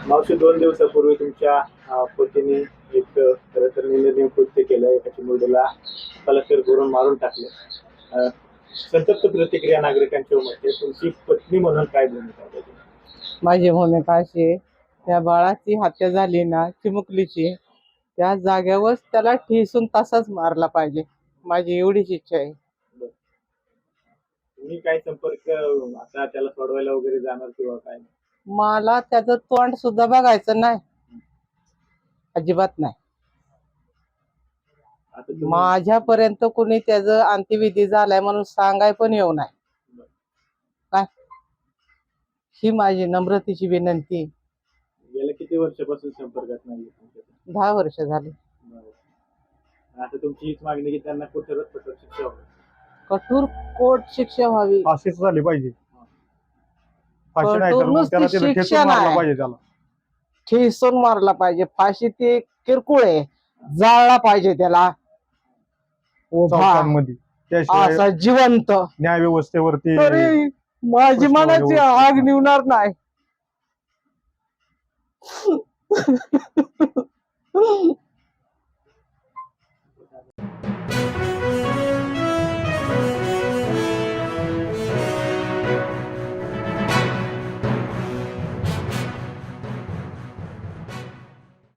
मावशी 2 दिवसापूर्वी तुमच्या पतीने एक खरं तर निंदनीय कृत्य केलं. एका चिमुरडीला कलाशर करून मारून टाकले. संतप्त प्रतिक्रिया नागरिकांची उमटते. तुमची पत्नी म्हणून काय भूमिका आहे त्याची? माझी भूमिका अशी आहे, त्या बाळाची हत्या झाली ना चिमुकलीची, त्या जाग्यावर त्याला ठेसून तसाच मारला पाहिजे. माझी एवढीच इच्छा आहे. बरं. तुम्ही काय संपर्क आता त्याला सोडवायला वगैरे जाणार किंवा काय? मला त्याचं तोंड सुद्धा बघायचं नाही, अजिबात नाही. आता तुम्ही माझ्यापर्यंत कुणी त्याचं अंत्यविधी झालाय म्हणून सांगाय पण येऊ नाही. काय ही माझी नम्रतेची विनंती आहे. गेल्या किती वर्षापासून संपर्कात नाही तुमच्या? 10 वर्ष झाली. बरं. आता तुमची हीच मागणी की त्यांना कठोरात कठोर शिक्षा व्हावी. कठोर कोर्ट शिक्षा व्हावी. फाशीच झाली पाहिजे. फाशी नाही तर कठोर मग त्याला नुसती तिथं शिक्षा ठेचून मारलं नाही. पाहिजे त्याला. ठेसून मारला पाहिजे. फाशी ते किरकोळ आहे, जाळला पाहिजे त्याला उभा चौकांमध्ये त्याशिवाय असा जिवंत. न्याय व्यवस्थेवरती तरी माझी मनाची आग निवणार नाही.